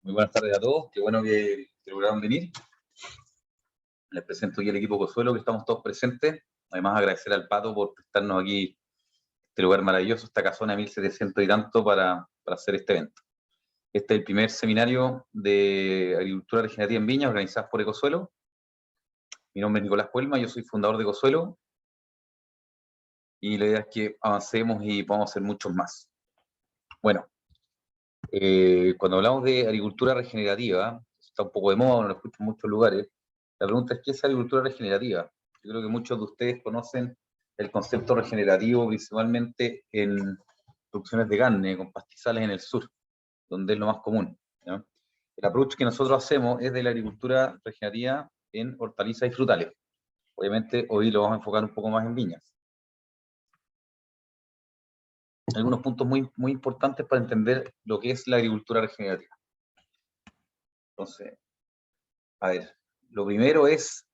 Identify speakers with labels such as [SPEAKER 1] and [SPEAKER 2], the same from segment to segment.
[SPEAKER 1] Muy buenas tardes a todos, qué bueno que lograron venir. Les presento aquí el equipo Cosuelo, que estamos todos presentes. Además, agradecer al Pato por prestarnos aquí este lugar maravilloso, esta casona de 1700 y tanto para hacer este evento. Este es el primer seminario de agricultura regenerativa en Viña, organizado por Ecosuelo. Mi nombre es Nicolás Puelma, yo soy fundador de Ecosuelo, y la idea es que avancemos y podamos hacer muchos más. Bueno, cuando hablamos de agricultura regenerativa, está un poco de moda, no lo escucho en muchos lugares. La pregunta es, ¿qué es agricultura regenerativa? Yo creo que muchos de ustedes conocen el concepto regenerativo principalmente en producciones de carne, con pastizales en el sur, donde es lo más común, ¿no? El approach que nosotros hacemos es de la agricultura regenerativa en hortalizas y frutales. Obviamente hoy lo vamos a enfocar un poco más en viñas. Algunos puntos muy importantes para entender lo que es la agricultura regenerativa. Entonces, a ver, lo primero es,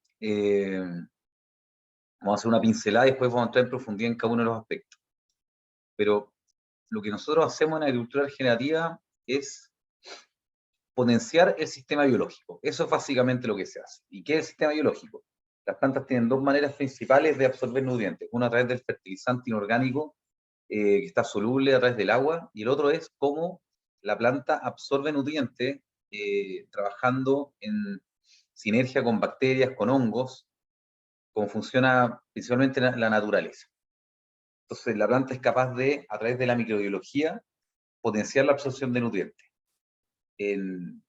[SPEAKER 1] vamos a hacer una pincelada y después vamos a entrar en profundidad en cada uno de los aspectos. Pero lo que nosotros hacemos en agricultura regenerativa es potenciar el sistema biológico. Eso es básicamente lo que se hace. ¿Y qué es el sistema biológico? Las plantas tienen dos maneras principales de absorber nutrientes. Una a través del fertilizante inorgánico, que está soluble a través del agua, y el otro es cómo la planta absorbe nutrientes trabajando en sinergia con bacterias, con hongos, como funciona principalmente la naturaleza. Entonces, la planta es capaz de, a través de la microbiología, potenciar la absorción de nutrientes. En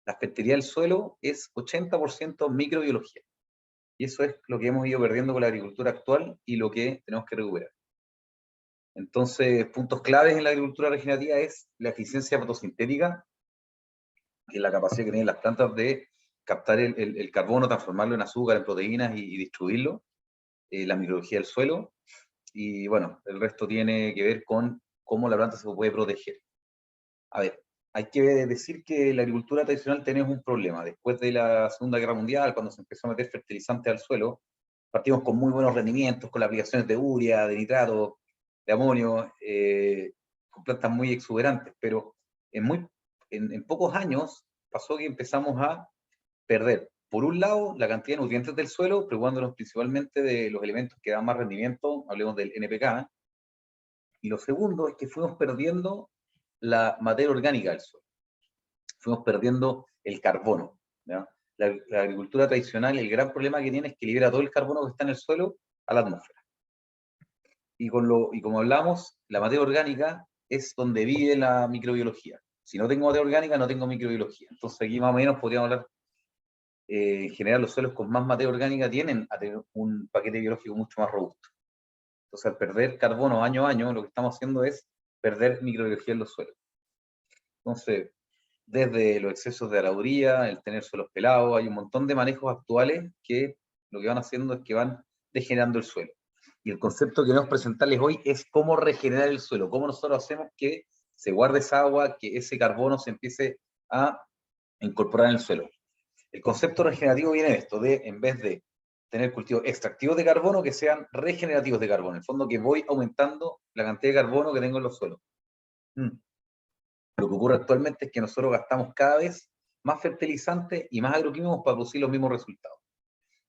[SPEAKER 1] la fertilidad del suelo es 80% microbiología. Y eso es lo que hemos ido perdiendo con la agricultura actual y lo que tenemos que recuperar. Entonces, puntos claves en la agricultura regenerativa es la eficiencia fotosintética, que es la capacidad que tienen las plantas de captar el carbono, transformarlo en azúcar, en proteínas y distribuirlo, la microbiología del suelo, y bueno, el resto tiene que ver con cómo la planta se puede proteger. A ver, hay que decir que la agricultura tradicional tenemos un problema. Después de la Segunda Guerra Mundial, cuando se empezó a meter fertilizante al suelo, partimos con muy buenos rendimientos, con las aplicaciones de urea, de nitrato, de amonio, con plantas muy exuberantes, pero en pocos años pasó que empezamos a perder, por un lado, la cantidad de nutrientes del suelo, preocupándonos principalmente de los elementos que dan más rendimiento, hablemos del NPK, y lo segundo es que fuimos perdiendo la materia orgánica del suelo, fuimos perdiendo el carbono, ¿ya? La agricultura tradicional, el gran problema que tiene es que libera todo el carbono que está en el suelo a la atmósfera. Y como hablamos, la materia orgánica es donde vive la microbiología. Si no tengo materia orgánica, no tengo microbiología. Entonces aquí más o menos podríamos hablar, en general los suelos con más materia orgánica tienen a tener un paquete biológico mucho más robusto. Entonces, al perder carbono año a año, lo que estamos haciendo es perder microbiología en los suelos. Entonces, desde los excesos de araduría, el tener suelos pelados, hay un montón de manejos actuales que lo que van haciendo es que van degenerando el suelo. Y el concepto que queremos presentarles hoy es cómo regenerar el suelo, cómo nosotros hacemos que se guarde esa agua, que ese carbono se empiece a incorporar en el suelo. El concepto regenerativo viene de esto, de en vez de tener cultivos extractivos de carbono, que sean regenerativos de carbono. En el fondo, que voy aumentando la cantidad de carbono que tengo en los suelos. Lo que ocurre actualmente es que nosotros gastamos cada vez más fertilizantes y más agroquímicos para producir los mismos resultados.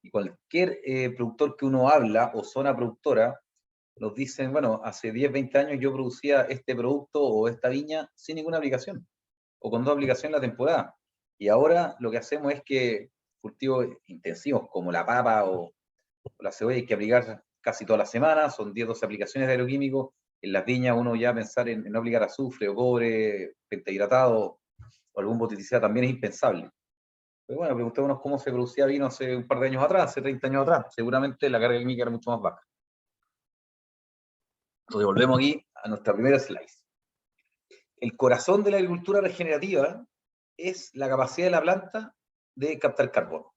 [SPEAKER 1] Y cualquier productor que uno habla o zona productora, nos dicen, bueno, hace 10, 20 años yo producía este producto o esta viña sin ninguna aplicación, o con 2 aplicaciones la temporada. Y ahora lo que hacemos es que cultivos intensivos como la papa o la cebolla hay que aplicar casi toda la semana, son 10, 12 aplicaciones de agroquímicos. En las viñas uno ya pensar en no aplicar azufre o cobre, pentahidratado o algún botiticida también es impensable. Pero bueno, preguntémonos cómo se producía vino hace un par de años atrás, hace 30 años atrás. Seguramente la carga química era mucho más baja. Entonces volvemos aquí a nuestra primera slide. El corazón de la agricultura regenerativa es la capacidad de la planta de captar carbono.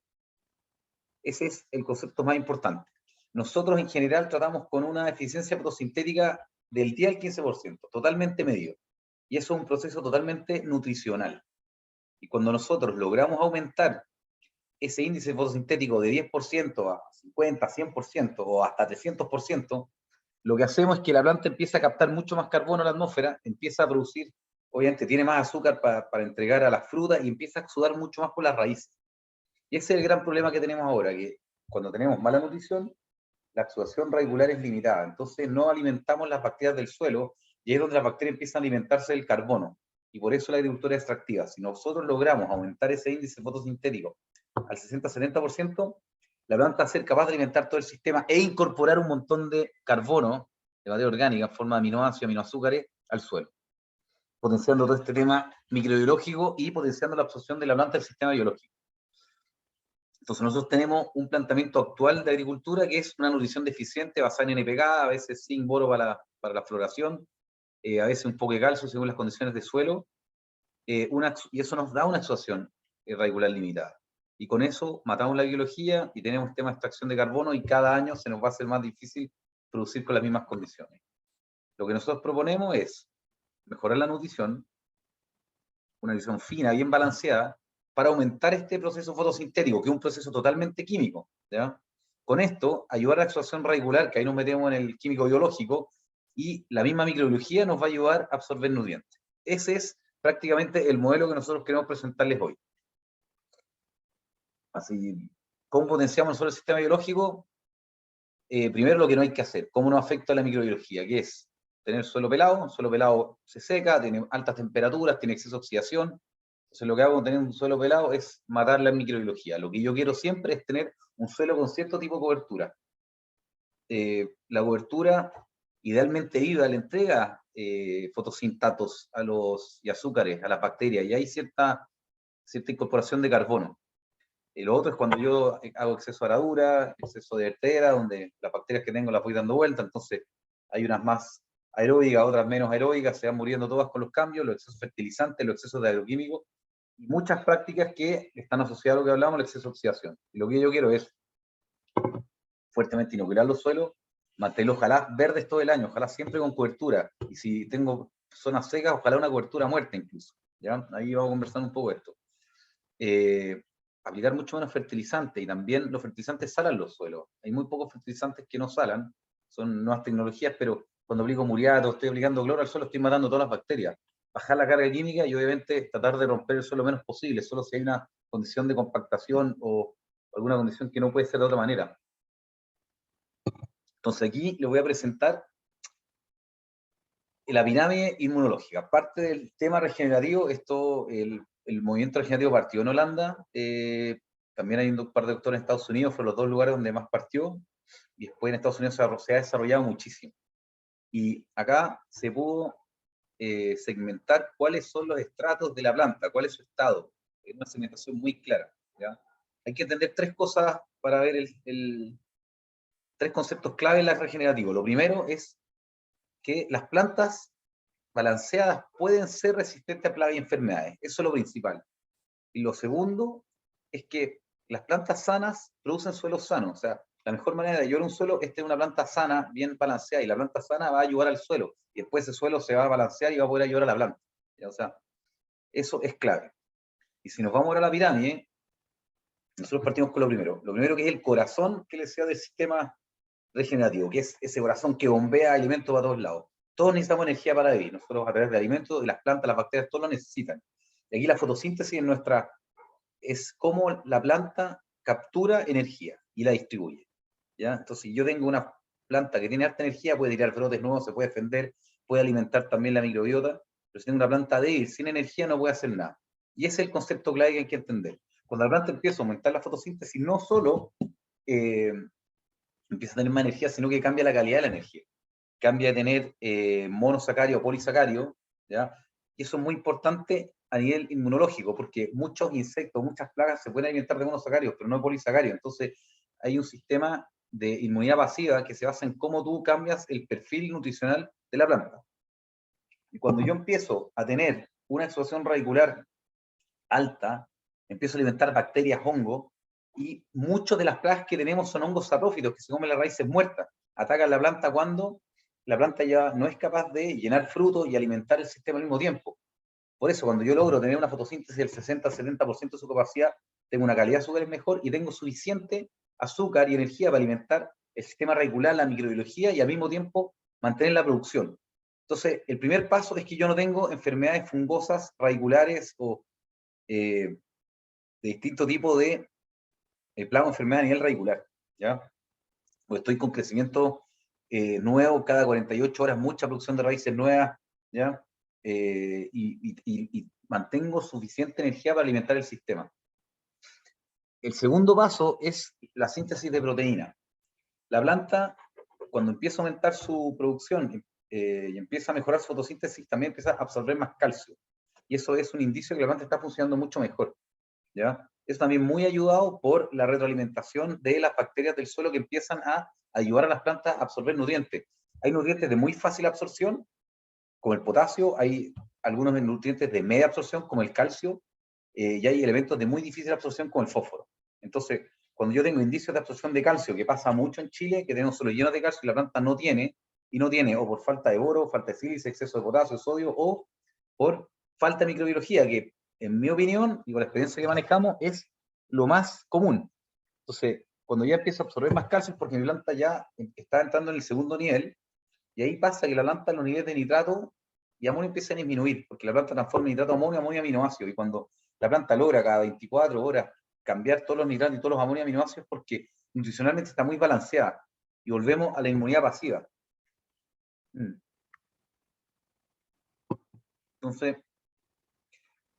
[SPEAKER 1] Ese es el concepto más importante. Nosotros en general tratamos con una eficiencia fotosintética del 10 al 15%, totalmente medio. Y eso es un proceso totalmente nutricional. Y cuando nosotros logramos aumentar ese índice fotosintético de 10% a 50, 100% o hasta 300%, lo que hacemos es que la planta empieza a captar mucho más carbono en la atmósfera, empieza a producir obviamente tiene más azúcar para entregar a las frutas y empieza a exudar mucho más por las raíces. Y ese es el gran problema que tenemos ahora, que cuando tenemos mala nutrición, la exudación radicular es limitada. Entonces no alimentamos las bacterias del suelo y ahí es donde las bacterias empiezan a alimentarse del carbono. Y por eso la agricultura es extractiva. Si nosotros logramos aumentar ese índice fotosintético al 60-70%, la planta va a ser capaz de alimentar todo el sistema e incorporar un montón de carbono, de materia orgánica, en forma de aminoácidos y aminoazúcares, al suelo, potenciando todo este tema microbiológico y potenciando la absorción de la planta del sistema biológico. Entonces nosotros tenemos un planteamiento actual de agricultura que es una nutrición deficiente basada en NPK, a veces zinc, boro para la floración, a veces un poco de calcio según las condiciones de suelo, y eso nos da una extracción radicular limitada. Y con eso matamos la biología y tenemos tema de extracción de carbono y cada año se nos va a hacer más difícil producir con las mismas condiciones. Lo que nosotros proponemos es mejorar la nutrición, una nutrición fina, bien balanceada, para aumentar este proceso fotosintético, que es un proceso totalmente químico, ¿ya? Con esto, ayudar a la extracción radicular, que ahí nos metemos en el químico biológico, y la misma microbiología nos va a ayudar a absorber nutrientes. Ese es prácticamente el modelo que nosotros queremos presentarles hoy. Así, ¿cómo potenciamos nosotros el sistema biológico? Primero lo que no hay que hacer, cómo nos afecta la microbiología, que es tener suelo pelado se seca, tiene altas temperaturas, tiene exceso de oxidación. Entonces lo que hago con tener un suelo pelado es matar la microbiología. Lo que yo quiero siempre es tener un suelo con cierto tipo de cobertura. La cobertura idealmente viva le entrega fotosintatos y azúcares a las bacterias, y hay cierta incorporación de carbono. Lo otro es cuando yo hago exceso de aradura, exceso de vertedera, donde las bacterias que tengo las voy dando vuelta, entonces hay unas más aeróbicas, otras menos aeróbicas, se van muriendo todas con los cambios, los excesos fertilizantes, los excesos de agroquímicos, y muchas prácticas que están asociadas a lo que hablamos, el exceso de oxidación. Y lo que yo quiero es fuertemente inocular los suelos, mantenerlos ojalá verdes todo el año, ojalá siempre con cobertura, y si tengo zonas secas, ojalá una cobertura muerta incluso. ¿Ya? Ahí vamos a conversar un poco de esto. Aplicar mucho menos fertilizantes, y también los fertilizantes salan los suelos. Hay muy pocos fertilizantes que no salan, son nuevas tecnologías, pero cuando aplico muriato, estoy aplicando cloro al suelo, estoy matando todas las bacterias. Bajar la carga química y obviamente tratar de romper el suelo lo menos posible, solo si hay una condición de compactación o alguna condición que no puede ser de otra manera. Entonces aquí les voy a presentar la pirámide inmunológica. Parte del tema regenerativo, el movimiento regenerativo partió en Holanda, también hay un par de doctores en Estados Unidos, fueron los dos lugares donde más partió, y después en Estados Unidos se ha desarrollado muchísimo. Y acá se pudo segmentar cuáles son los estratos de la planta, cuál es su estado, es una segmentación muy clara, ¿ya? Hay que entender tres cosas para ver tres conceptos clave en la regenerativo. Lo primero es que las plantas balanceadas pueden ser resistentes a plagas y enfermedades. Eso es lo principal. Y lo segundo es que las plantas sanas producen suelos sanos. O sea, la mejor manera de ayudar a un suelo es tener una planta sana, bien balanceada, y la planta sana va a ayudar al suelo. Y después ese suelo se va a balancear y va a poder ayudar a la planta. ¿Ya? O sea, eso es clave. Y si nos vamos ahora a la pirámide, nosotros partimos con lo primero. Lo primero que es el corazón que le decía del sistema regenerativo, que es ese corazón que bombea alimentos para todos lados. Todos necesitamos energía para vivir. Nosotros a través de alimentos, de las plantas, las bacterias, todos lo necesitan. Y aquí la fotosíntesis es cómo la planta captura energía y la distribuye. ¿Ya? Entonces, si yo tengo una planta que tiene harta energía, puede tirar brotes nuevos, se puede defender, puede alimentar también la microbiota, pero si tengo una planta débil, sin energía, no puede hacer nada. Y ese es el concepto clave que hay que entender. Cuando la planta empieza a aumentar la fotosíntesis, no solo empieza a tener más energía, sino que cambia la calidad de la energía. Cambia de tener monosacario o polisacario, ¿ya? Y eso es muy importante a nivel inmunológico, porque muchos insectos, muchas plagas se pueden alimentar de monosacarios, pero no de polisacarios. Entonces, hay un sistema de inmunidad pasiva que se basa en cómo tú cambias el perfil nutricional de la planta. Y cuando yo empiezo a tener una exposición radicular alta, empiezo a alimentar bacterias, hongos, y muchas de las plagas que tenemos son hongos saprófitos que se comen las raíces muertas. Atacan la planta cuando la planta ya no es capaz de llenar frutos y alimentar el sistema al mismo tiempo. Por eso, cuando yo logro tener una fotosíntesis del 60-70% de su capacidad, tengo una calidad de azúcar mejor y tengo suficiente azúcar y energía para alimentar el sistema radicular, la microbiología y al mismo tiempo mantener la producción. Entonces, el primer paso es que yo no tengo enfermedades fungosas, radiculares o de distinto tipo de plaga o enfermedad a nivel radicular, ¿ya? O estoy con crecimiento nuevo cada 48 horas, mucha producción de raíces nuevas, ¿ya? Y mantengo suficiente energía para alimentar el sistema. El segundo paso es la síntesis de proteína. La planta, cuando empieza a aumentar su producción y empieza a mejorar su fotosíntesis, también empieza a absorber más calcio. Y eso es un indicio de que la planta está funcionando mucho mejor, ¿ya? Es también muy ayudado por la retroalimentación de las bacterias del suelo que empiezan a ayudar a las plantas a absorber nutrientes. Hay nutrientes de muy fácil absorción, como el potasio, hay algunos nutrientes de media absorción, como el calcio, y hay elementos de muy difícil absorción, como el fósforo. Entonces, cuando yo tengo indicios de absorción de calcio, que pasa mucho en Chile, que tenemos suelo lleno de calcio y la planta no tiene, y no tiene o por falta de boro, falta de sílice, exceso de potasio, sodio, o por falta de microbiología, que en mi opinión, y con la experiencia que manejamos, es lo más común. Entonces, cuando ya empiezo a absorber más calcio, es porque mi planta ya está entrando en el segundo nivel, y ahí pasa que la planta, los niveles de nitrato y amonio empiezan a disminuir, porque la planta transforma nitrato amonio, amonio aminoácido, y cuando la planta logra cada 24 horas cambiar todos los nitratos y todos los amonios aminoácidos, es porque nutricionalmente está muy balanceada, y volvemos a la inmunidad pasiva. Entonces,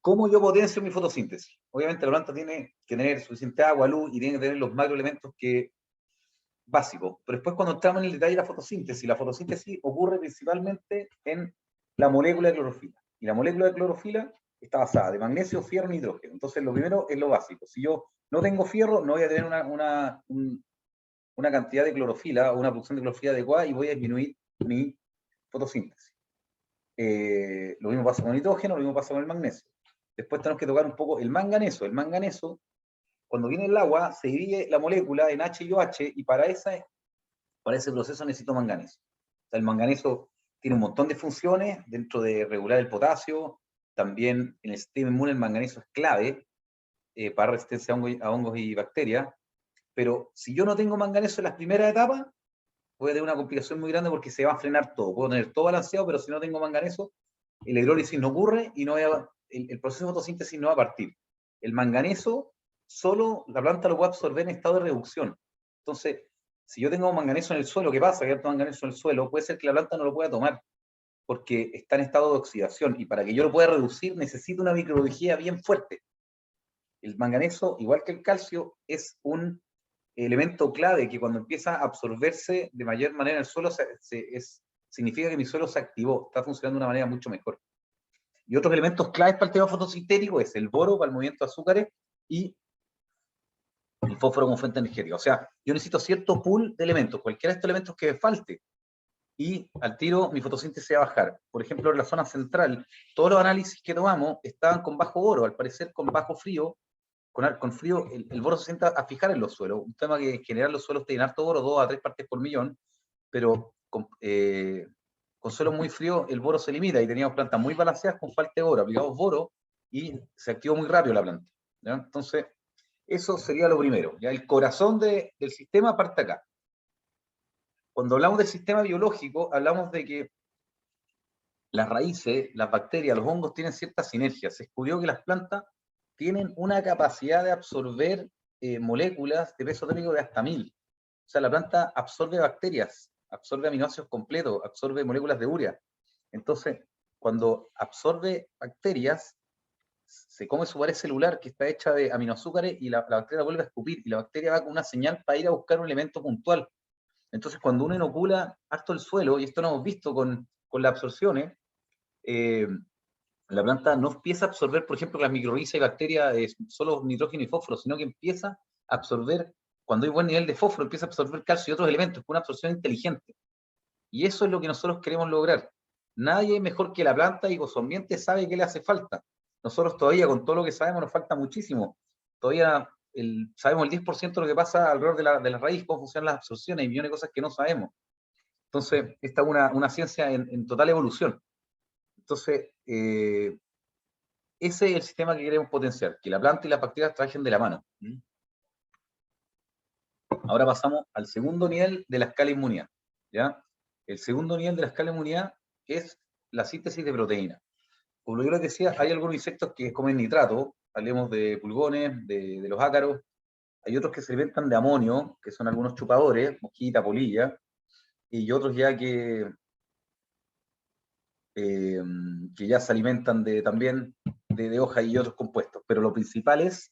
[SPEAKER 1] ¿cómo yo potencio mi fotosíntesis? Obviamente la planta tiene que tener suficiente agua, luz, y tiene que tener los macroelementos básicos. Pero después, cuando entramos en el detalle de la fotosíntesis ocurre principalmente en la molécula de clorofila. Y la molécula de clorofila está basada de magnesio, fierro y nitrógeno. Entonces, lo primero es lo básico. Si yo no tengo fierro, no voy a tener una cantidad de clorofila o una producción de clorofila adecuada, y voy a disminuir mi fotosíntesis. Lo mismo pasa con el nitrógeno, lo mismo pasa con el magnesio. Después tenemos que tocar un poco el manganeso. El manganeso, cuando viene el agua, se divide la molécula en H y OH, y para ese proceso necesito manganeso. O sea, el manganeso tiene un montón de funciones dentro de regular el potasio. También en el sistema inmune el manganeso es clave para resistencia a hongos y bacterias. Pero si yo no tengo manganeso en las primeras etapas, puede tener una complicación muy grande, porque se va a frenar todo. Puedo tener todo balanceado, pero si no tengo manganeso, el hidrólisis no ocurre y el proceso de fotosíntesis no va a partir. El manganeso solo la planta lo puede absorber en estado de reducción. Entonces, si yo tengo manganeso en el suelo, ¿qué pasa? Que hay manganeso en el suelo, puede ser que la planta no lo pueda tomar, porque está en estado de oxidación, y para que yo lo pueda reducir necesito una microbiología bien fuerte. El manganeso, igual que el calcio, es un elemento clave que cuando empieza a absorberse de mayor manera en el suelo, significa que mi suelo se activó, está funcionando de una manera mucho mejor. Y otros elementos claves para el tema fotosintético es el boro para el movimiento de azúcares y el fósforo como fuente energética. O sea, yo necesito cierto pool de elementos, cualquiera de estos elementos que me falte, y al tiro mi fotosíntesis va a bajar. Por ejemplo, en la zona central, todos los análisis que tomamos estaban con bajo boro, al parecer con bajo frío. Con frío, el boro se sienta a fijar en los suelos. Un tema que en general los suelos tienen harto boro, 2 a 3 partes por millón, pero con suelo muy frío el boro se limita, y teníamos plantas muy balanceadas con falta de boro. Aplicamos boro y se activó muy rápido la planta, ¿ya? Entonces, eso sería lo primero, ¿ya? El corazón del sistema parte acá. Cuando hablamos del sistema biológico, hablamos de que las raíces, las bacterias, los hongos tienen ciertas sinergias. Se descubrió que las plantas tienen una capacidad de absorber moléculas de peso atómico de hasta 1000. O sea, la planta absorbe bacterias, absorbe aminoácidos completos, absorbe moléculas de urea. Entonces, cuando absorbe bacterias, se come su pared celular, que está hecha de aminoazúcares, y la bacteria vuelve a escupir, y la bacteria va con una señal para ir a buscar un elemento puntual. Entonces, cuando uno inocula harto el suelo, y esto lo hemos visto con las absorciones, la planta no empieza a absorber, por ejemplo, las microrrizas y bacterias, solo nitrógeno y fósforo, sino que empieza a absorber, cuando hay buen nivel de fósforo, empieza a absorber calcio y otros elementos, con una absorción inteligente. Y eso es lo que nosotros queremos lograr. Nadie mejor que la planta y con su ambiente sabe qué le hace falta. Nosotros todavía, con todo lo que sabemos, nos falta muchísimo. Todavía sabemos el 10% de lo que pasa alrededor de la raíz, cómo funcionan las absorciones, y millones de cosas que no sabemos. Entonces, esta es una ciencia en total evolución. Entonces, ese es el sistema que queremos potenciar, que la planta y las bacterias trabajen de la mano. Ahora pasamos al segundo nivel de la escala de inmunidad, ¿ya? El segundo nivel de la escala de inmunidad es la síntesis de proteína. Como yo les decía, hay algunos insectos que comen nitrato, hablemos de pulgones, de los ácaros, hay otros que se alimentan de amonio, que son algunos chupadores, mosquita, polilla, y otros ya que ya se alimentan también de hojas y otros compuestos. Pero lo principal es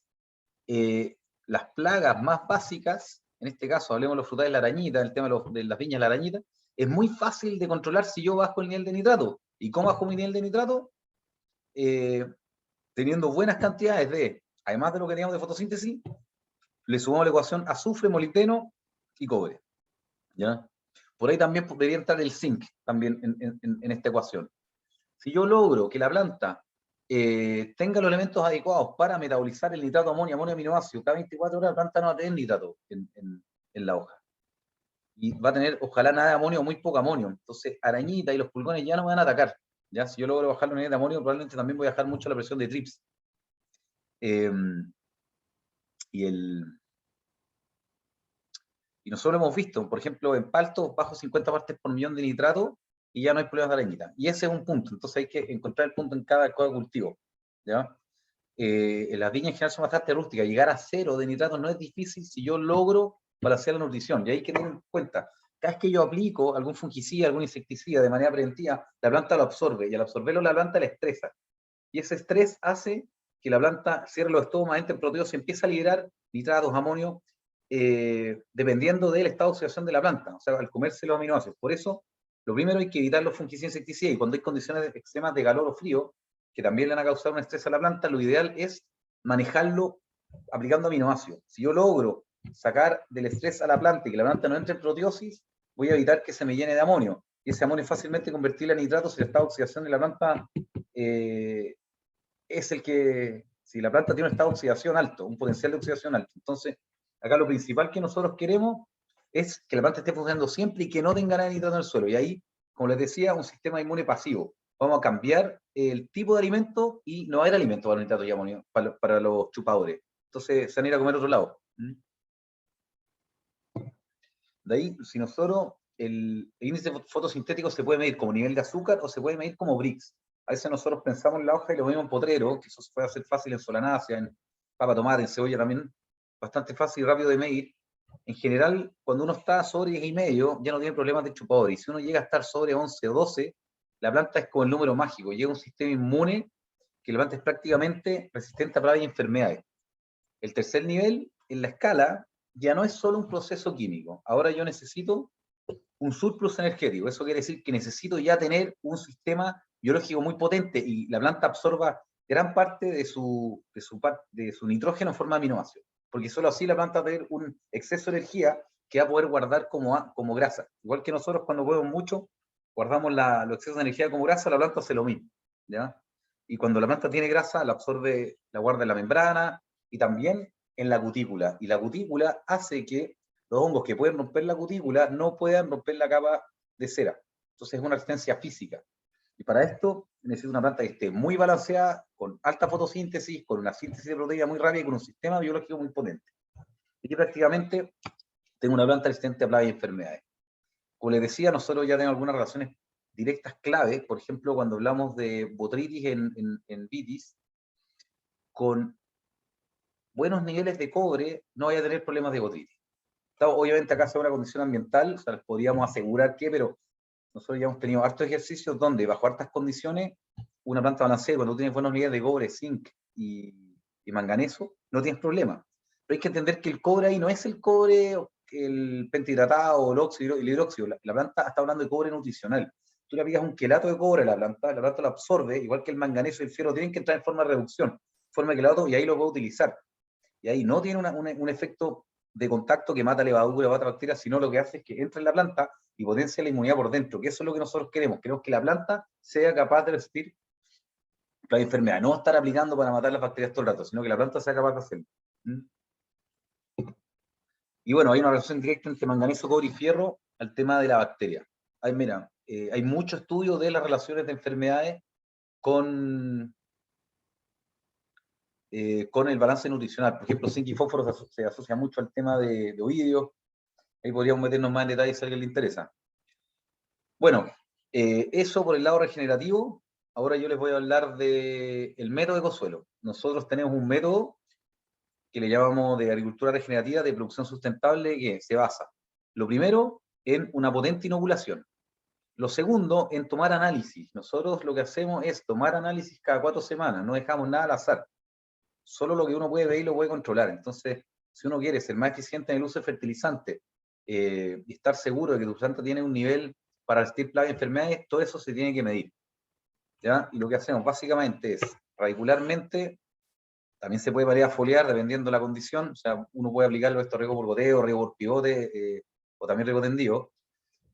[SPEAKER 1] las plagas más básicas, en este caso hablemos de los frutales de la arañita, el tema de las viñas de la arañita, es muy fácil de controlar si yo bajo el nivel de nitrato. ¿Y cómo bajo mi nivel de nitrato? Teniendo buenas cantidades además de lo que teníamos de fotosíntesis, le sumamos la ecuación azufre, molibdeno y cobre. ¿Ya? Por ahí también debería entrar el zinc también en esta ecuación. Si yo logro que la planta tenga los elementos adecuados para metabolizar el nitrato amonio, aminoácido, cada 24 horas la planta no va a tener nitrato en la hoja. Y va a tener, ojalá, nada de amonio o muy poco amonio. Entonces, arañita y los pulgones ya no me van a atacar. ¿Ya? Si yo logro bajar la unidad de amonio, probablemente también voy a bajar mucho la presión de TRIPS. Y nosotros hemos visto, por ejemplo, en paltos bajo 50 partes por millón de nitrato y ya no hay problemas de arañita. Y ese es un punto. Entonces hay que encontrar el punto en cada cultivo. ¿Ya? En las viñas en general son bastante rústicas. Llegar a 0 de nitrato no es difícil si yo logro balancear la nutrición. Y hay que tener en cuenta, cada vez que yo aplico algún fungicida, algún insecticida de manera preventiva, la planta lo absorbe. Y al absorberlo, la planta la estresa. Y ese estrés hace que la planta cierre los estomas, entre en proteólisis, empieza a liberar nitratos, amonio, dependiendo del estado de oxidación de la planta, o sea, al comerse los aminoácidos. Por eso, lo primero hay que evitar los fungicidas e insecticidas, y cuando hay condiciones extremas de calor o frío, que también le van a causar un estrés a la planta, lo ideal es manejarlo aplicando aminoácidos. Si yo logro sacar del estrés a la planta y que la planta no entre en proteosis, voy a evitar que se me llene de amonio. Y ese amonio es fácilmente convertible a nitratos si el estado de oxidación de la planta es el que, si la planta tiene un estado de oxidación alto, un potencial de oxidación alto. Entonces, acá lo principal que nosotros queremos es que la planta esté funcionando siempre y que no tenga nada de nitrato en el suelo. Y ahí, como les decía, un sistema inmune pasivo. Vamos a cambiar el tipo de alimento y no va a haber alimento para los nitratos y amonio, para los chupadores. Entonces, se van a ir a comer a otro lado. De ahí, si nosotros, el índice fotosintético se puede medir como nivel de azúcar o se puede medir como Brix. A veces nosotros pensamos en la hoja y lo vemos en potrero, que eso se puede hacer fácil en solanácea, en papa, tomate, en cebolla también, bastante fácil y rápido de medir. En general, cuando uno está sobre 10,5, ya no tiene problemas de chupador. Y si uno llega a estar sobre 11 o 12, la planta es como el número mágico. Llega un sistema inmune que la planta es prácticamente resistente a plagas y enfermedades. El tercer nivel en la escala ya no es solo un proceso químico. Ahora yo necesito un surplus energético. Eso quiere decir que necesito ya tener un sistema biológico muy potente y la planta absorba gran parte de su nitrógeno en forma de aminoácidos. Porque solo así la planta va a tener un exceso de energía que va a poder guardar como grasa. Igual que nosotros cuando comemos mucho, guardamos los excesos de energía como grasa, la planta hace lo mismo. ¿Ya? Y cuando la planta tiene grasa, la absorbe, la guarda en la membrana y también en la cutícula. Y la cutícula hace que los hongos que pueden romper la cutícula no puedan romper la capa de cera. Entonces es una resistencia física. Y para esto necesito una planta que esté muy balanceada, con alta fotosíntesis, con una síntesis de proteína muy rápida y con un sistema biológico muy potente. Y que prácticamente tengo una planta resistente a plagas y enfermedades. Como les decía, nosotros ya tenemos algunas relaciones directas clave, por ejemplo, cuando hablamos de botrytis en vitis, con buenos niveles de cobre no voy a tener problemas de botrytis. Obviamente acá es una condición ambiental, o sea, podríamos asegurar que, pero nosotros ya hemos tenido hartos ejercicios donde, bajo hartas condiciones, una planta balancea, cuando tienes buenos niveles de cobre, zinc y manganeso, no tienes problema. Pero hay que entender que el cobre ahí no es el cobre, el pentahidratado o el óxido, el hidróxido. La planta está hablando de cobre nutricional. Tú le aplicas un quelato de cobre a la planta lo absorbe, igual que el manganeso y el fierro, tienen que entrar en forma de reducción, forma de quelato, y ahí lo puedo utilizar. Y ahí no tiene un efecto de contacto que mata levadura o mata bacterias, sino lo que hace es que entra en la planta y potencia la inmunidad por dentro, que eso es lo que nosotros queremos. Queremos que la planta sea capaz de resistir la enfermedad, no estar aplicando para matar las bacterias todo el rato, sino que la planta sea capaz de hacerlo. Y bueno, hay una relación directa entre manganeso, cobre y fierro al tema de la bacteria. Mira, hay mucho estudio de las relaciones de enfermedades con el balance nutricional. Por ejemplo, zinc y fósforo se asocia mucho al tema de oídos. Ahí podríamos meternos más en detalle si a alguien le interesa. Bueno, Eso por el lado regenerativo. Ahora yo les voy a hablar del método ecosuelo. Nosotros tenemos un método que le llamamos de agricultura regenerativa de producción sustentable, que se basa, lo primero, en una potente inoculación. Lo segundo, en tomar análisis. Nosotros lo que hacemos es tomar análisis cada 4 semanas, no dejamos nada al azar. Solo lo que uno puede ver y lo puede controlar. Entonces, si uno quiere ser más eficiente en el uso de fertilizante y estar seguro de que tu planta tiene un nivel para resistir plagas y enfermedades, todo eso se tiene que medir, ¿ya? Y lo que hacemos básicamente es, radicularmente, también se puede variar foliar dependiendo de la condición, o sea, uno puede aplicarlo esto riego por goteo, riego por pivote, o también riego tendido,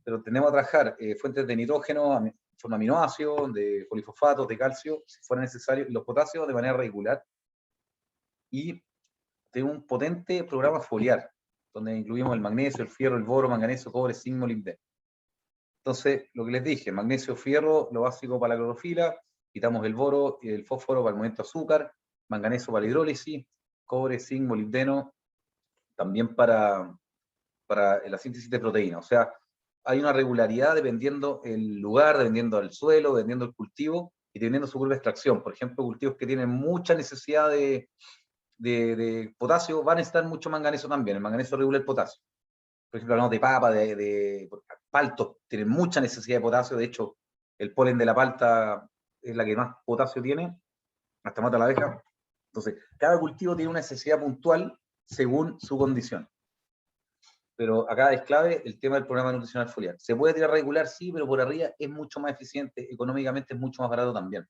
[SPEAKER 1] pero tenemos a trabajar fuentes de nitrógeno, son aminoácidos, de polifosfatos, de calcio, si fuera necesario, y los potasios de manera regular, y de un potente programa foliar, donde incluimos el magnesio, el fierro, el boro, manganeso, cobre, zinc, molibdeno. Entonces, lo que les dije, magnesio, fierro, lo básico para la clorofila, quitamos el boro y el fósforo para el movimiento de azúcar, manganeso para la hidrólisis, cobre, zinc, molibdeno, también para la síntesis de proteína. O sea, hay una regularidad dependiendo el lugar, dependiendo del suelo, dependiendo del cultivo y dependiendo su curva de extracción. Por ejemplo, cultivos que tienen mucha necesidad de potasio van a necesitar mucho manganeso también. El manganeso regula el potasio. Por ejemplo, hablamos de papa, de paltos, tienen mucha necesidad de potasio. De hecho, el polen de la palta es la que más potasio tiene, hasta mata a la abeja. Entonces, cada cultivo tiene una necesidad puntual según su condición. Pero acá es clave el tema del programa nutricional foliar. ¿Se puede tirar regular? Sí, pero por arriba es mucho más eficiente, económicamente es mucho más barato también.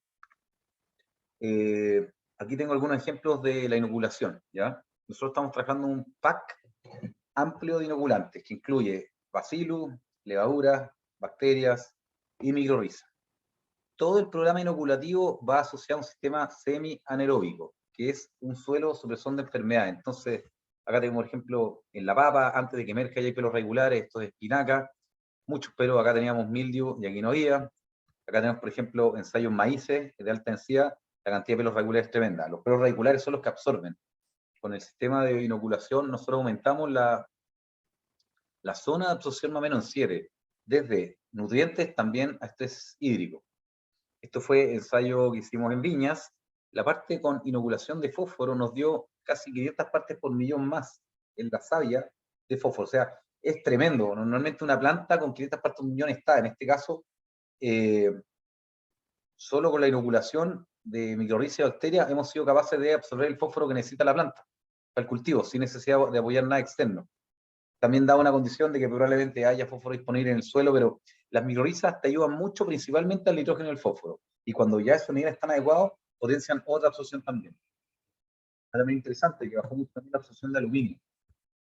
[SPEAKER 1] Aquí tengo algunos ejemplos de la inoculación, ¿ya? Nosotros estamos trabajando un pack amplio de inoculantes que incluye bacillus, levaduras, bacterias y microrrizas. Todo el programa inoculativo va asociado a un sistema semi-anaeróbico, que es un suelo supresor de enfermedades. Entonces, acá tenemos, por ejemplo, en la papa, antes de que emerja ya hay pelos regulares, esto es espinaca, muchos pelos, acá teníamos mildio y aquí no había. Acá tenemos, por ejemplo, ensayos maíces de alta densidad, la cantidad de pelos regulares es tremenda. Los pelos regulares son los que absorben. Con el sistema de inoculación nosotros aumentamos la zona de absorción más o menos en 7, desde nutrientes también a estrés hídrico. Esto fue ensayo que hicimos en viñas. La parte con inoculación de fósforo nos dio casi 500 partes por millón más en la savia de fósforo. O sea, es tremendo. Normalmente una planta con 500 partes por millón está. En este caso, solo con la inoculación de microrrizas y bacterias hemos sido capaces de absorber el fósforo que necesita la planta para el cultivo, sin necesidad de apoyar nada externo. También da una condición de que probablemente haya fósforo disponible en el suelo, pero las microrrizas te ayudan mucho principalmente al nitrógeno y al fósforo. Y cuando ya esos niveles están adecuados, potencian otra absorción también. También interesante que bajó mucho también la absorción de aluminio,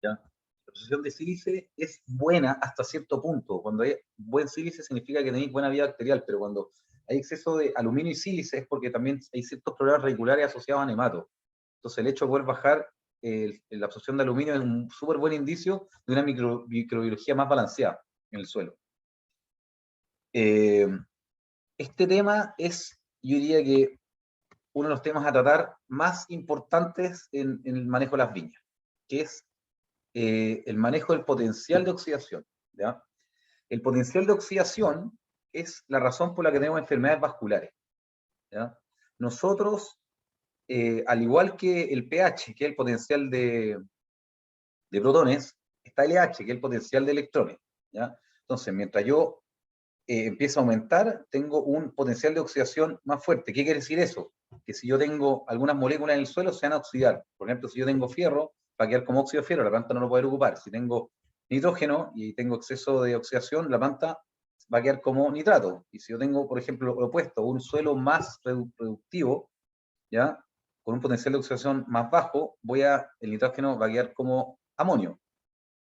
[SPEAKER 1] ¿ya? La absorción de sílice es buena hasta cierto punto. Cuando hay buen sílice significa que tenéis buena vida bacterial, pero cuando hay exceso de aluminio y sílice es porque también hay ciertos problemas regulares asociados a nematos. Entonces el hecho de poder bajar la absorción de aluminio es un súper buen indicio de una microbiología más balanceada en el suelo. Este tema es, yo diría que, uno de los temas a tratar más importantes en el manejo de las viñas, que es el manejo del potencial de oxidación, ¿ya? El potencial de oxidación es la razón por la que tenemos enfermedades vasculares, ¿ya? Nosotros, al igual que el pH, que es el potencial de protones, está el LH, que es el potencial de electrones, ¿ya? Entonces, mientras yo empiezo a aumentar, tengo un potencial de oxidación más fuerte. ¿Qué quiere decir eso? Que si yo tengo algunas moléculas en el suelo, se van a oxidar. Por ejemplo, si yo tengo fierro, va a quedar como óxido de fierro, la planta no lo puede ocupar. Si tengo nitrógeno y tengo exceso de oxidación, la planta va a quedar como nitrato. Y si yo tengo, por ejemplo, lo opuesto, un suelo más reductivo, ¿ya? Con un potencial de oxidación más bajo, el nitrógeno va a quedar como amonio.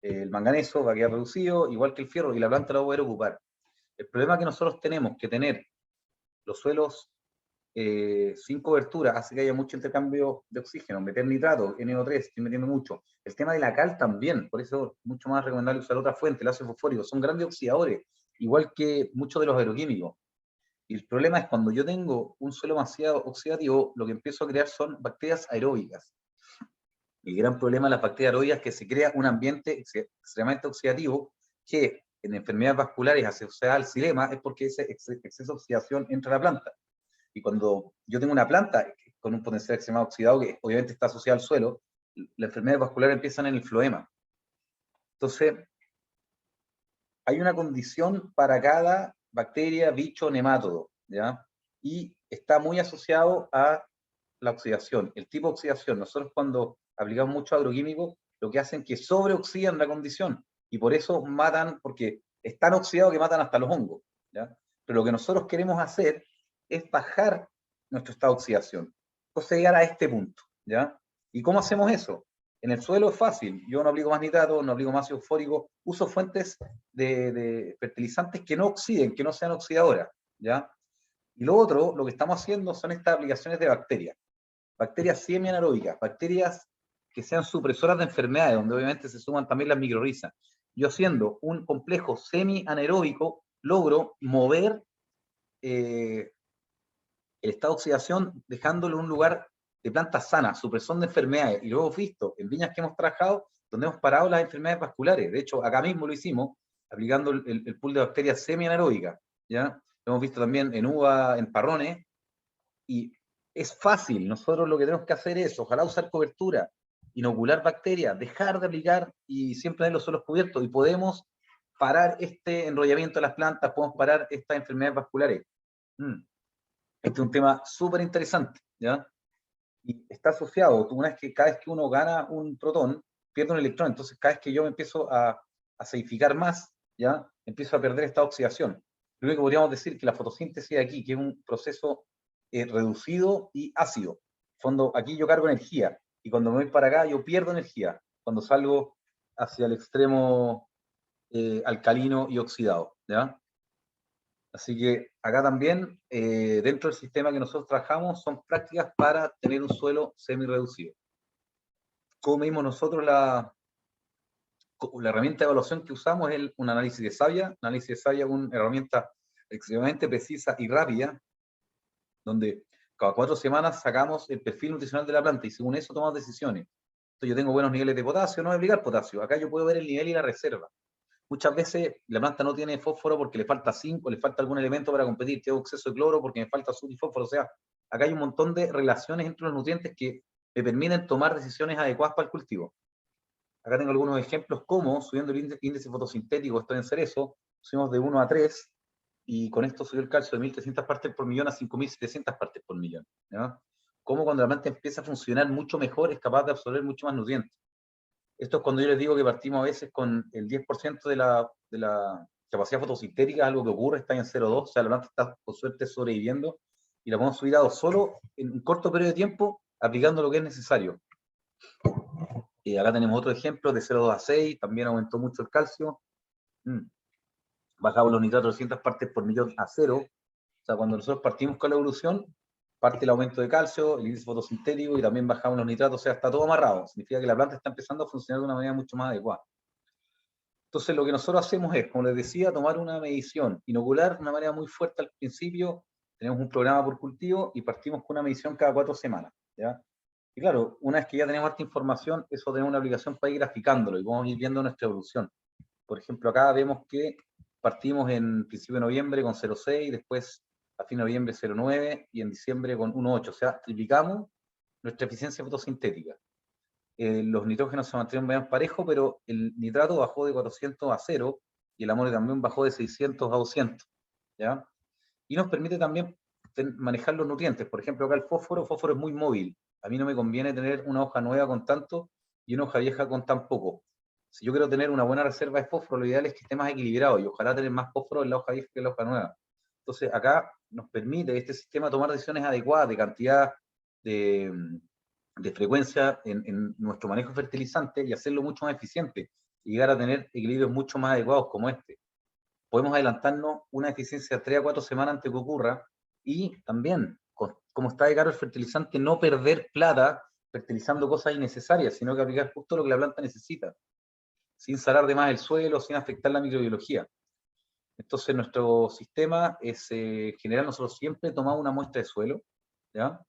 [SPEAKER 1] El manganeso va a quedar reducido, igual que el fierro, y la planta lo va a poder ocupar. El problema que nosotros tenemos que tener los suelos sin cobertura hace que haya mucho intercambio de oxígeno, meter nitrato, NO3, estoy metiendo mucho. El tema de la cal también, por eso es mucho más recomendable usar otra fuente, el ácido fosfórico, son grandes oxidadores, igual que muchos de los agroquímicos. Y el problema es cuando yo tengo un suelo demasiado oxidativo, lo que empiezo a crear son bacterias aeróbicas. El gran problema de las bacterias aeróbicas es que se crea un ambiente extremadamente oxidativo que en enfermedades vasculares asociadas al xilema es porque ese exceso de oxidación entra a la planta. Y cuando yo tengo una planta con un potencial extremado oxidado, que obviamente está asociado al suelo, las enfermedades vasculares empiezan en el floema. Entonces, hay una condición para cada bacteria, bicho, nemátodo, ¿ya? Y está muy asociado a la oxidación, el tipo de oxidación. Nosotros cuando aplicamos mucho agroquímico, lo que hacen es que sobreoxidan la condición, y por eso matan, porque es tan oxidado que matan hasta los hongos, ¿ya? Pero lo que nosotros queremos hacer es bajar nuestro estado de oxidación, entonces llegar a este punto, ¿ya? ¿Y cómo hacemos eso? En el suelo es fácil, yo no aplico más nitrato, no aplico más ácido fórico, uso fuentes de fertilizantes que no oxiden, que no sean oxidadoras, ¿ya? Y lo otro, lo que estamos haciendo son estas aplicaciones de bacterias semi-anaeróbicas, bacterias que sean supresoras de enfermedades, donde obviamente se suman también las microrrizas. Yo haciendo un complejo semi-anaeróbico, logro mover el estado de oxidación dejándolo en un lugar de plantas sanas, supresión de enfermedades. Y lo hemos visto en viñas que hemos trabajado, donde hemos parado las enfermedades vasculares. De hecho, acá mismo lo hicimos, aplicando el pool de bacterias semi-anaeróbicas, ¿ya? Lo hemos visto también en uva, en parrones, y es fácil. Nosotros lo que tenemos que hacer es, ojalá usar cobertura, inocular bacterias, dejar de aplicar y siempre tener los suelos cubiertos, y podemos parar este enrollamiento de las plantas, podemos parar estas enfermedades vasculares. Este es un tema súper interesante, ¿ya? Y está asociado, cada vez que uno gana un protón, pierde un electrón. Entonces cada vez que yo me empiezo a acidificar más, ¿ya? Empiezo a perder esta oxidación. Lo único que podríamos decir que la fotosíntesis de aquí, que es un proceso reducido y ácido. En fondo, aquí yo cargo energía, y cuando me voy para acá yo pierdo energía, cuando salgo hacia el extremo alcalino y oxidado, ¿ya? Así que acá también, dentro del sistema que nosotros trabajamos, son prácticas para tener un suelo semi-reducido. Como medimos nosotros la herramienta de evaluación que usamos es un análisis de savia. Un análisis de savia es una herramienta extremadamente precisa y rápida, donde cada 4 semanas sacamos el perfil nutricional de la planta y según eso tomamos decisiones. Entonces yo tengo buenos niveles de potasio, no voy a aplicar potasio. Acá yo puedo ver el nivel y la reserva. Muchas veces la planta no tiene fósforo porque le falta zinc o le falta algún elemento para competir. Tengo exceso de cloro porque me falta azul y fósforo. O sea, acá hay un montón de relaciones entre los nutrientes que me permiten tomar decisiones adecuadas para el cultivo. Acá tengo algunos ejemplos como subiendo el índice fotosintético, estoy en cerezo, subimos de 1 a 3 y con esto subió el calcio de 1.300 partes por millón a 5.700 partes por millón, ¿no? Como cuando la planta empieza a funcionar mucho mejor, es capaz de absorber mucho más nutrientes. Esto es cuando yo les digo que partimos a veces con el 10% de la capacidad fotosintética, algo que ocurre, está en 0,2, o sea, la planta está por suerte sobreviviendo, y la podemos subir a 2 solo en un corto periodo de tiempo, aplicando lo que es necesario. Acá tenemos otro ejemplo de 0,2 a 6, también aumentó mucho el calcio. Bajamos los nitratos de 200 partes por millón a 0. O sea, cuando nosotros partimos con la evolución, parte el aumento de calcio, el índice fotosintético y también bajamos los nitratos, o sea, está todo amarrado. Significa que la planta está empezando a funcionar de una manera mucho más adecuada. Entonces, lo que nosotros hacemos es, como les decía, tomar una medición, inocular de una manera muy fuerte al principio, tenemos un programa por cultivo y partimos con una medición cada 4 semanas, ¿ya? Y claro, una vez que ya tenemos esta información, eso tenemos una aplicación para ir graficándolo y vamos a ir viendo nuestra evolución. Por ejemplo, acá vemos que partimos en principio de noviembre con 0,6, después a fin de noviembre 0,9 y en diciembre con 1,8. O sea, triplicamos nuestra eficiencia fotosintética. Los nitrógenos se mantuvieron bien parejos, pero el nitrato bajó de 400 a 0 y el amonio también bajó de 600 a 200, ¿ya? Y nos permite también manejar los nutrientes. Por ejemplo, acá el fósforo es muy móvil. A mí no me conviene tener una hoja nueva con tanto y una hoja vieja con tan poco. Si yo quiero tener una buena reserva de fósforo, lo ideal es que esté más equilibrado y ojalá tener más fósforo en la hoja vieja que en la hoja nueva. Entonces, acá nos permite este sistema tomar decisiones adecuadas de cantidad, de frecuencia en nuestro manejo de fertilizantes y hacerlo mucho más eficiente y llegar a tener equilibrios mucho más adecuados como este. Podemos adelantarnos una eficiencia de 3 a 4 semanas antes que ocurra y también, como está de caro el fertilizante, no perder plata fertilizando cosas innecesarias, sino que aplicar justo lo que la planta necesita, sin salar de más el suelo, sin afectar la microbiología. Entonces, nuestro sistema es general, nosotros siempre tomamos una muestra de suelo, ¿ya?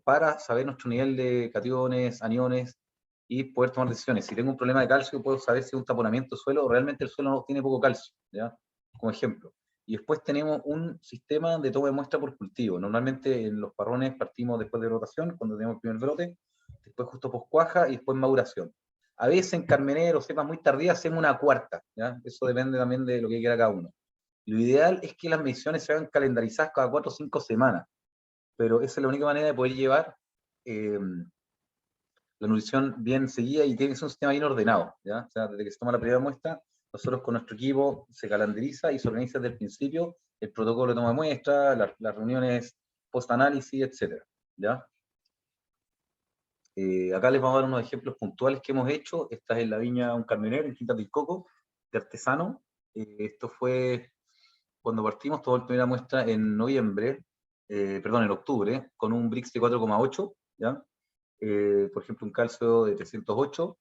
[SPEAKER 1] Para saber nuestro nivel de cationes, aniones, y poder tomar decisiones. Si tengo un problema de calcio, puedo saber si es un taponamiento de suelo o realmente el suelo no tiene poco calcio, ¿ya? Como ejemplo. Y después tenemos un sistema de toma de muestra por cultivo. Normalmente en los parrones partimos después de rotación, cuando tenemos el primer brote, después justo post cuaja y después maduración. A veces en carmenero, cepas muy tardías, hacemos una cuarta, ¿ya? Eso depende también de lo que quiera cada uno. Lo ideal es que las mediciones se hagan calendarizadas cada 4 o 5 semanas, pero esa es la única manera de poder llevar la nutrición bien seguida y tiene que ser un sistema bien ordenado, ¿ya? O sea, desde que se toma la primera muestra, nosotros con nuestro equipo se calendariza y se organiza desde el principio el protocolo de toma de muestra, las reuniones post-análisis, etcétera, ¿ya? Acá les vamos a dar unos ejemplos puntuales que hemos hecho. Esta es en la viña Un Carmenero, en Quinta del Coco, de artesano. Esto fue cuando partimos, tomó la primera muestra en noviembre, perdón, en octubre, con un Brix de 4,8, ¿ya? Por ejemplo, un calcio de 308.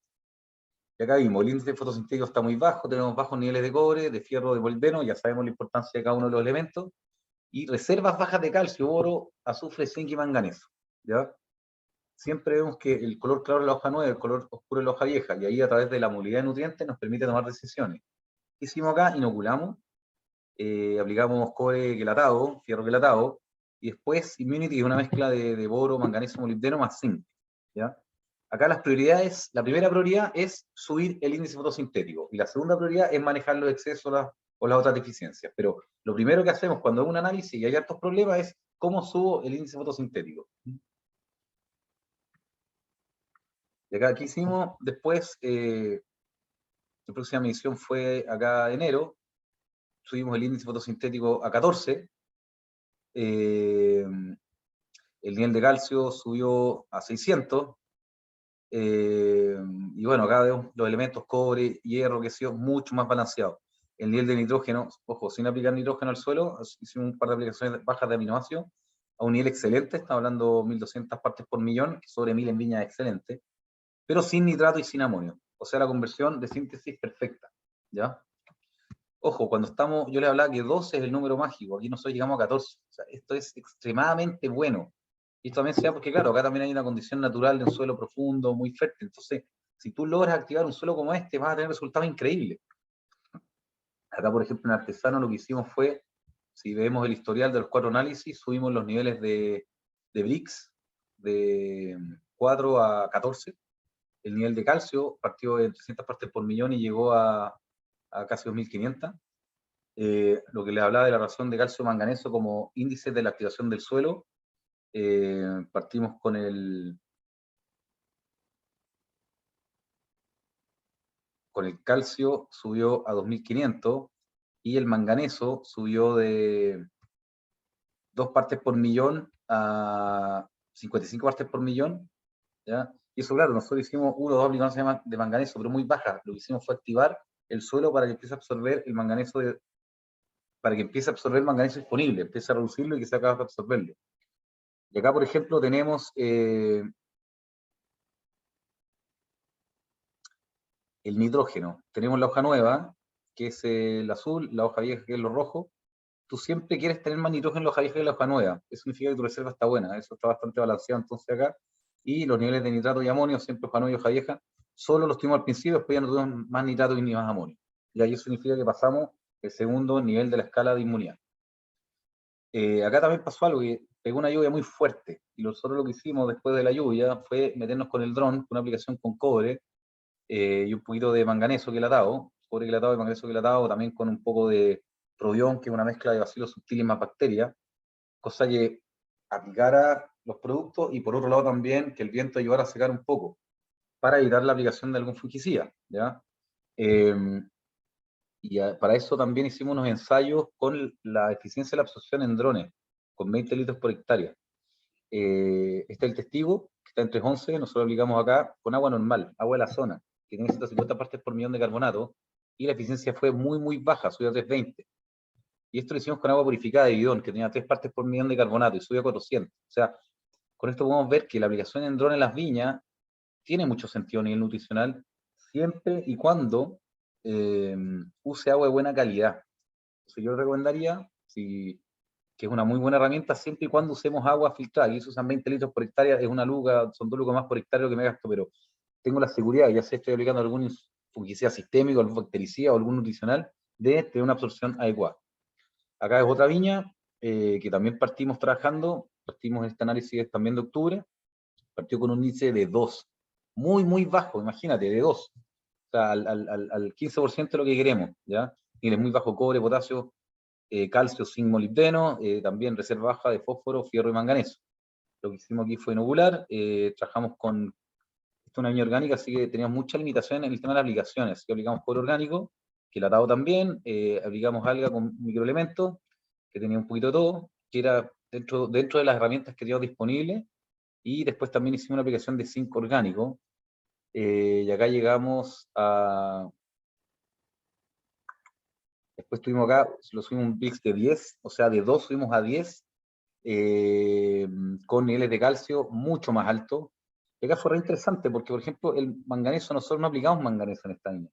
[SPEAKER 1] Y acá vimos, el índice fotosintético está muy bajo, tenemos bajos niveles de cobre, de fierro, de molibdeno, ya sabemos la importancia de cada uno de los elementos, y reservas bajas de calcio, boro, azufre, zinc y manganeso, ¿ya? Siempre vemos que el color claro de la hoja nueva, el color oscuro de la hoja vieja, y ahí a través de la movilidad de nutrientes nos permite tomar decisiones. ¿Qué hicimos acá? Inoculamos, aplicamos cobre quelatado, fierro quelatado, y después Immunity, que es una mezcla de boro, manganeso, molibdeno más zinc, ¿ya? Acá las prioridades, la primera prioridad es subir el índice fotosintético, y la segunda prioridad es manejar los excesos o las otras deficiencias. Pero lo primero que hacemos cuando hago un análisis y hay hartos problemas es cómo subo el índice fotosintético. Y acá, ¿qué hicimos? Después, la próxima medición fue acá en enero, subimos el índice fotosintético a 14, el nivel de calcio subió a 600, y bueno, acá vemos los elementos cobre, hierro, que ha sido mucho más balanceado. El nivel de nitrógeno, ojo, sin aplicar nitrógeno al suelo, hicimos un par de aplicaciones bajas de aminoácidos a un nivel excelente, estamos hablando 1200 partes por millón, que sobre 1000 en viña es excelente, pero sin nitrato y sin amonio. O sea, la conversión de síntesis perfecta, ¿ya? Ojo, cuando estamos, yo les hablaba que 12 es el número mágico, aquí nosotros llegamos a 14. O sea, esto es extremadamente bueno. Y esto también se da porque, claro, acá también hay una condición natural de un suelo profundo, muy fértil. Entonces, si tú logras activar un suelo como este, vas a tener resultados increíbles. Acá, por ejemplo, en Artesano lo que hicimos fue, si vemos el historial de los 4 análisis, subimos los niveles de Brix de 4 a 14. El nivel de calcio partió de 300 partes por millón y llegó a casi 2500. Lo que les hablaba de la razón de calcio manganeso como índice de la activación del suelo, partimos con el calcio, subió a 2500 y el manganeso subió de 2 partes por millón a 55 partes por millón, ¿ya? Y eso, claro, nosotros hicimos 1 o 2 aplicaciones de manganeso, pero muy bajas. Lo que hicimos fue activar el suelo para que empiece a absorber el manganeso, para que empiece a absorber el manganeso disponible, empiece a reducirlo y que sea capaz de absorberlo. Y acá, por ejemplo, tenemos el nitrógeno. Tenemos la hoja nueva, que es el azul, la hoja vieja, que es lo rojo. Tú siempre quieres tener más nitrógeno en la hoja vieja que en la hoja nueva. Eso significa que tu reserva está buena, eso está bastante balanceado entonces acá. Y los niveles de nitrato y amonio, siempre hoja nueva y hoja vieja, solo los tuvimos al principio, después ya no tuvimos más nitrato ni más amonio. Y ahí eso significa que pasamos el segundo nivel de la escala de inmunidad. Acá también pasó algo, que pegó una lluvia muy fuerte, y nosotros lo que hicimos después de la lluvia fue meternos con el dron, con una aplicación con cobre, y un poquito de manganeso quelatado, cobre quelatado y manganeso quelatado, también con un poco de probión, que es una mezcla de bacilos subtiles más bacterias, cosa que aplicara los productos y por otro lado también que el viento ayudara a secar un poco, para evitar la aplicación de algún fungicida, ¿ya? Para eso también hicimos unos ensayos con la eficiencia de la absorción en drones, con 20 litros por hectárea. Este es el testigo, que está en 311, nosotros aplicamos acá con agua normal, agua de la zona, que tiene 150 partes por millón de carbonato, y la eficiencia fue muy, muy baja, subió a 320. Y esto lo hicimos con agua purificada de bidón, que tenía 3 partes por millón de carbonato, y subió a 400. O sea, con esto podemos ver que la aplicación en drones en las viñas tiene mucho sentido a nivel nutricional, siempre y cuando use agua de buena calidad. Entonces yo recomendaría, que es una muy buena herramienta siempre y cuando usemos agua filtrada, y eso usan 20 litros por hectárea, es una luca, son 2 lucas más por hectárea lo que me gasto, pero tengo la seguridad, ya sea estoy aplicando algún fungicida sistémico, algún bactericida o algún nutricional, de tener una absorción adecuada. Acá es otra viña que también partimos trabajando, partimos en este análisis también de octubre, partió con un índice de 2, muy, muy bajo, imagínate, de 2, o sea, al 15% de lo que queremos, ¿ya? Tiene muy bajo cobre, potasio, calcio, zinc, molibdeno, también reserva baja de fósforo, fierro y manganeso. Lo que hicimos aquí fue inocular, trabajamos con, esto es una viña orgánica, así que teníamos muchas limitaciones en el tema de las aplicaciones, así que aplicamos cobre orgánico, quelatado también, aplicamos alga con microelementos, que tenía un poquito de todo, que era dentro de las herramientas que teníamos disponibles, y después también hicimos una aplicación de zinc orgánico, y acá llegamos a, después tuvimos acá, lo subimos un mix de 10, o sea, de 2 subimos a 10, con niveles de calcio mucho más altos. Y acá fue re interesante porque, por ejemplo, el manganeso, nosotros no aplicamos manganeso en esta línea.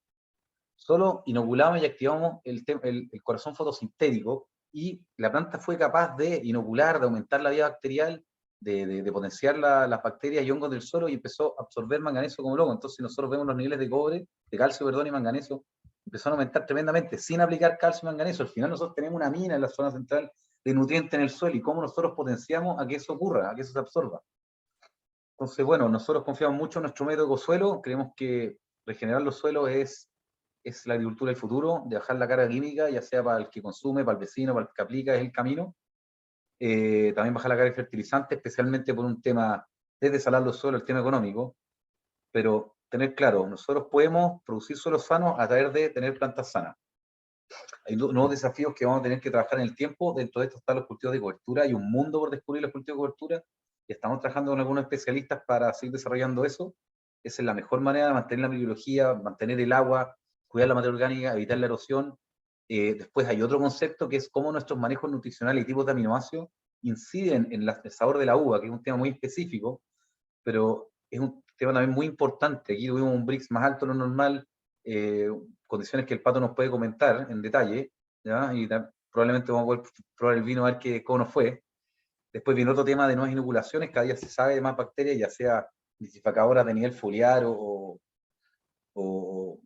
[SPEAKER 1] Solo inoculamos y activamos el corazón fotosintético y la planta fue capaz de inocular, de aumentar la vida bacterial, de potenciar las bacterias y hongos del suelo y empezó a absorber manganeso como loco. Entonces nosotros vemos los niveles de cobre, de calcio, perdón, y manganeso, empezaron a aumentar tremendamente sin aplicar calcio y manganeso. Al final nosotros tenemos una mina en la zona central de nutrientes en el suelo y cómo nosotros potenciamos a que eso ocurra, a que eso se absorba. Entonces, bueno, nosotros confiamos mucho en nuestro método suelo, creemos que regenerar los suelos es la agricultura del futuro, de bajar la carga química, ya sea para el que consume, para el vecino, para el que aplica, es el camino. También bajar la carga de fertilizante, especialmente por un tema de desalar los suelos, el tema económico, pero tener claro, nosotros podemos producir suelos sanos a través de tener plantas sanas. Hay nuevos desafíos que vamos a tener que trabajar en el tiempo, dentro de esto están los cultivos de cobertura, hay un mundo por descubrir los cultivos de cobertura, y estamos trabajando con algunos especialistas para seguir desarrollando eso. Esa es la mejor manera de mantener la microbiología, mantener el agua, cuidar la materia orgánica, evitar la erosión. Después hay otro concepto que es cómo nuestros manejos nutricionales y tipos de aminoácidos inciden en el sabor de la uva, que es un tema muy específico, pero es un tema también muy importante. Aquí tuvimos un Brix más alto de lo normal, condiciones que el Pato nos puede comentar en detalle, ¿ya? Y probablemente vamos a poder probar el vino a ver cómo nos fue. Después viene otro tema de nuevas inoculaciones, cada día se sabe de más bacterias, ya sea desificadoras de nivel foliar o, o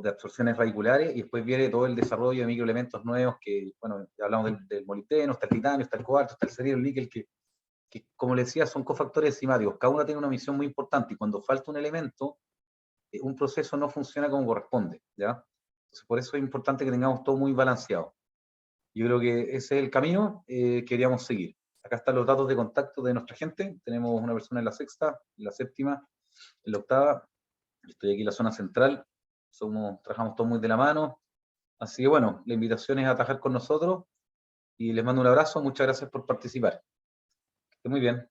[SPEAKER 1] de absorciones radiculares, y después viene todo el desarrollo de microelementos nuevos, que, bueno, ya hablamos del molibdeno, está el titanio, está el cobalto, está el serio, el níquel, que, como le decía, son cofactores enzimáticos, cada uno tiene una misión muy importante, y cuando falta un elemento, un proceso no funciona como corresponde, ¿ya? Entonces, por eso es importante que tengamos todo muy balanceado. Yo creo que ese es el camino que queríamos seguir. Acá están los datos de contacto de nuestra gente. Tenemos una persona en la sexta, en la séptima, en la octava. Estoy aquí en la zona central. Trabajamos todos muy de la mano. Así que bueno, la invitación es a trabajar con nosotros y les mando un abrazo. Muchas gracias por participar. Que esté muy bien.